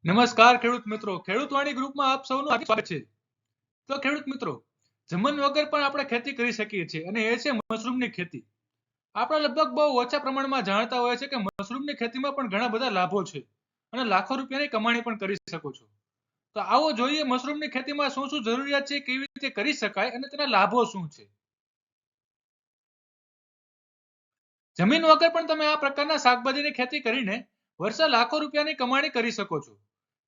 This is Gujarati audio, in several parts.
નમસ્કાર ખેડૂત મિત્રો, ખેડૂત વાણી ગ્રુપમાં આપ સૌનું હાર્દિક સ્વાગત છે. તો ખેડૂત મિત્રો, જમીન વગર પણ આપણે ખેતી કરી શકીએ છીએ અને એ છે મશરૂમની ખેતી. આપણે લગભગ બહુ ઓછા પ્રમાણમાં જાણતા હોય છે કે મશરૂમની ખેતીમાં પણ ઘણા બધા લાભો છે અને લાખો રૂપિયાની કમાણી પણ કરી શકો છો. તો આવો જોઈએ મશરૂમની ખેતીમાં શું શું જરૂરિયાત છે, કેવી રીતે કરી શકાય અને તેના લાભો શું છે. જમીન વગર પણ તમે આ પ્રકારના શાકભાજીની ખેતી કરીને વર્ષે લાખો રૂપિયાની કમાણી કરી શકો છો.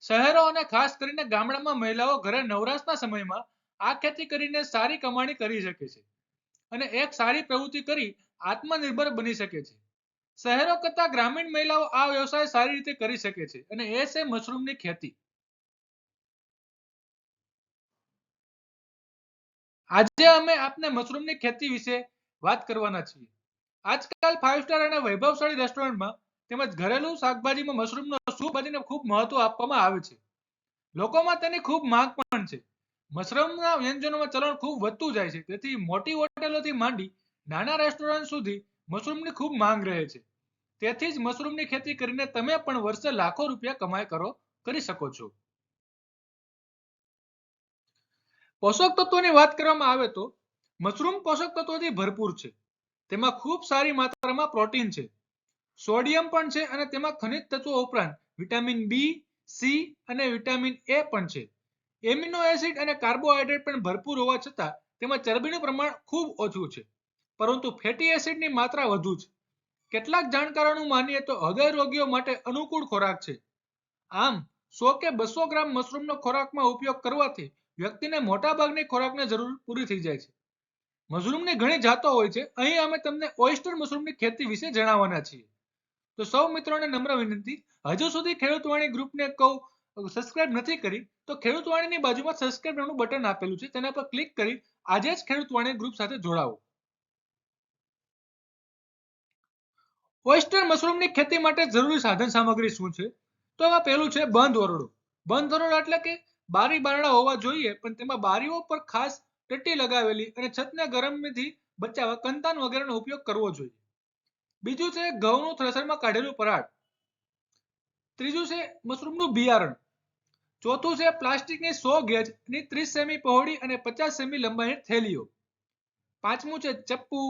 શહેરો અને ખાસ કરીને ગામડામાં મહિલાઓ ઘરે નવરાશના સમયમાં આ ખેતી કરીને સારી કમાણી કરી શકે છે અને એક સારી પ્રવૃત્તિ કરી આત્મનિર્ભર બની શકે છે. શહેરો કરતા ગ્રામીણ મહિલાઓ આ વ્યવસાય સારી રીતે કરી શકે છે અને એ છે મશરૂમની ખેતી. આજે અમે આપને મશરૂમની ખેતી વિશે વાત કરવાના છીએ. આજકાલ 5 સ્ટાર અને વૈભવશાળી રેસ્ટોરન્ટમાં તેમજ ઘરેલું શાકભાજીમાં મશરૂમનો શાકભાજીને ખૂબ મહત્વ આપવામાં આવે છે. લોકોમાં તેની ખૂબ માંગ પણ છે. મશરૂમના વ્યંજનોમાં ચલણ ખૂબ વધતું જાય છે, તેથી મોટી હોટેલોથી માંડી નાના રેસ્ટોરન્ટ સુધી મશરૂમની ખૂબ માંગ રહે છે. તેથી જ મશરૂમની ખેતી કરીને તમે પણ વર્ષે લાખો રૂપિયા કરી શકો છો. પોષક તત્વોની વાત કરવામાં આવે તો મશરૂમ પોષક તત્વોથી ભરપૂર છે. તેમાં ખૂબ સારી માત્રામાં પ્રોટીન છે, સોડિયમ પણ છે અને તેમાં ખનિજ તત્વો ઉપરાંત વિટામિન બી, સી અને વિટામિન એ પણ છે. એમિનો એસિડ અને કાર્બોહાઈડ્રેટ પણ ભરપૂર હોવા છતાં તેમાં ચરબીનું પ્રમાણ ખૂબ ઓછું છે, પરંતુ ફેટી એસિડની માત્રા વધુ છે. કેટલાક જાણકારોનું માનીએ તો હૃદય રોગીઓ માટે અનુકૂળ ખોરાક છે. આમ 100 કે 200 ગ્રામ મશરૂમનો ખોરાકમાં ઉપયોગ કરવાથી વ્યક્તિને મોટા ભાગની ખોરાકની જરૂર પૂરી થઈ જાય છે. મશરૂમની ઘણી જાતો હોય છે. અહીં અમે તમને ઓયસ્ટર મશરૂમની ખેતી વિશે જણાવવાના છીએ. તો સૌ મિત્રોને નમ્ર વિનંતી, હજુ સુધી ખેડૂત વાણી ગ્રુપને સબસ્ક્રાઇબ નથી કરી તો ખેડૂત વાણીની બાજુમાં સબસ્ક્રાઇબ નું બટન આપેલું છે, તેના પર ક્લિક કરી આજે જ ખેડૂત વાણી ગ્રુપ સાથે જોડાવો. ઓયસ્ટર મશરૂમની ખેતી માટે જરૂરી સાધન સામગ્રી શું છે? તો એમાં પહેલું છે બંધ ઓરડો. બંધ ઓરડો એટલે કે બારી બારણા હોવા જોઈએ, પણ તેમાં બારીઓ પર ખાસ ટટ્ટી લગાવેલી અને છતને ગરમીથી બચાવવા કંતાન વગેરેનો ઉપયોગ કરવો જોઈએ. બીજું છે ઘઉંનું થ્રેશરમાં કાઢેલું પરાળ. ત્રીજું છે મશરૂમનું બિયારણ. ચોથું છે પ્લાસ્ટિકની 100 ગેજની 30 સેમી પહોળી અને 50 સેમી લંબાઈની થેલીઓ. પાંચમું છે ચપ્પુ,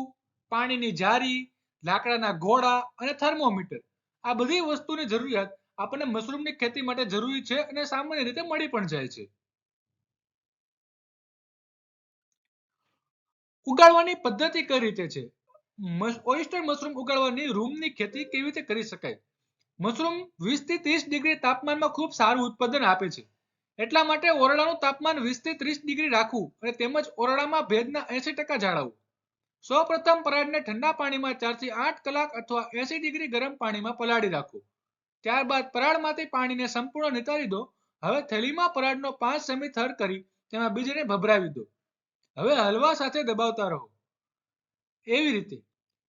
પાણીની જારી, લાકડાના ઘોડા અને થર્મોમીટર. આ બધી વસ્તુની જરૂરિયાત આપણને મશરૂમની ખેતી માટે જરૂરી છે અને સામાન્ય રીતે મળી પણ જાય છે. ઉગાડવાની પદ્ધતિ કઈ રીતે છે? ઓયસ્ટર મશરૂમ ઉગાડવાની રૂમની ખેતી કેવી રીતે કરી શકાય? મશરૂમ 20 થી 30 ડિગ્રી તાપમાનમાં ખૂબ સારું ઉત્પાદન આપે છે. એટલા માટે ઓરડાનું તાપમાન 20 થી 30 ડિગ્રી રાખવું અને તેમજ ઓરડામાં ભેજના 80% જાળવવું. સૌપ્રથમ પરાળને ઠંડા પાણીમાં 4 થી 8 કલાક અથવા 80 ડિગ્રી ગરમ પાણીમાં પલાળી રાખવું. ત્યારબાદ પરાળમાંથી પાણીને સંપૂર્ણ નિતારી દો. હવે થેલીમાં પરાળનો 5 સેમી થર કરી તેમાં બીજને ભભરાવી દો. હવે હલવા સાથે દબાવતા રહો. એવી રીતે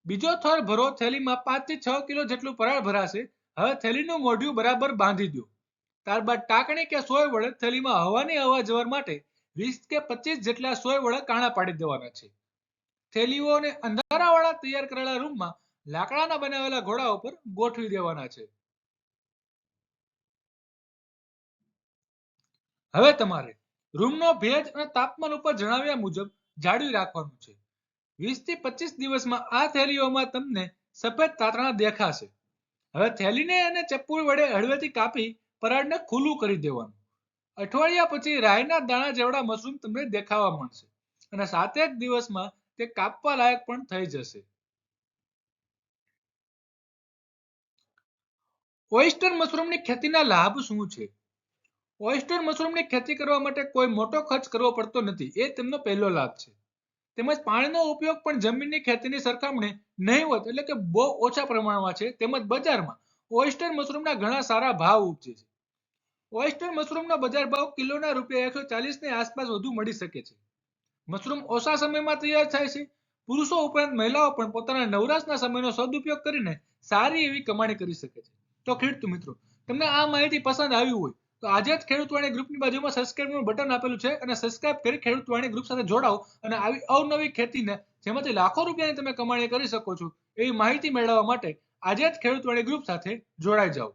બીજો થર ભરો. થેલીમાં 5 થી 6 કિલો જેટલું પરાળ ભરાશે. હવે થેલીનું મોઢું બરાબર બાંધી દો. ત્યારબાદ ટાંકણી કે સોય વડે થેલીમાં હવાની અવર જવર માટે 20 કે 25 જેટલા સોય વડે કાણા પાડી દેવાના છે. થેલીઓને અંધારાવાળા તૈયાર કરેલા રૂમમાં લાકડાના બનાવેલા ઘોડા ઉપર ગોઠવી દેવાના છે. હવે તમારે રૂમનો ભેજ અને તાપમાન ઉપર જણાવ્યા મુજબ જાળવી રાખવાનું છે. 20 થી 25 દિવસમાં આ થેલીઓમાં તમને સફેદ તાતણા દેખાશે. હવે થેલીને અને ચપ્પુ વડે હળવેથી કાપી પરાળને ખુલ્લું કરી દેવાનું. અઠવાડિયા પછી રાઈના દાણા જેવડા મશરૂમ તમને દેખાવા મળશે અને 7 દિવસમાં તે કાપવા લાયક પણ થઈ જશે. ઓયસ્ટર મશરૂમની ખેતીના લાભ શું છે? ઓયસ્ટર મશરૂમની ખેતી કરવા માટે કોઈ મોટો ખર્ચ કરવો પડતો નથી, એ તેમનો પહેલો લાભ છે. તેમજ પાણીનો ઉપયોગ પણ જમીનની ખેતીની સરખામણી નહીવત એટલે કે બહુ ઓછા પ્રમાણમાં છે. તેમજ બજારમાં ઓયસ્ટર મશરૂમના ઘણા સારા ભાવ ઉપજે છે. ઓયસ્ટર મશરૂમનો બજાર ભાવ કિલોના ₹140 ની આસપાસ વધુ મળી શકે છે. મશરૂમ ઓછા સમયમાં તૈયાર થાય છે. પુરુષો ઉપરાંત મહિલાઓ પણ પોતાના નવરાશના સમયનો સદુપયોગ કરીને સારી એવી કમાણી કરી શકે છે. તો ખેડૂત મિત્રો, તમને આ માહિતી પસંદ આવી હોય તો આજે જ ખેડૂત વાણી ગ્રુપની બાજુમાં સબસ્ક્રાઇબનું બટન આપેલું છે અને સબસ્ક્રાઇબ કરી ખેડૂત વાણી ગ્રુપ સાથે જોડાઓ અને આવી અવનવી ખેતીને જેમાંથી લાખો રૂપિયાની તમે કમાણી કરી શકો છો એવી માહિતી મેળવવા માટે આજે જ ખેડૂત વાણી ગ્રુપ સાથે જોડાઈ જાઓ.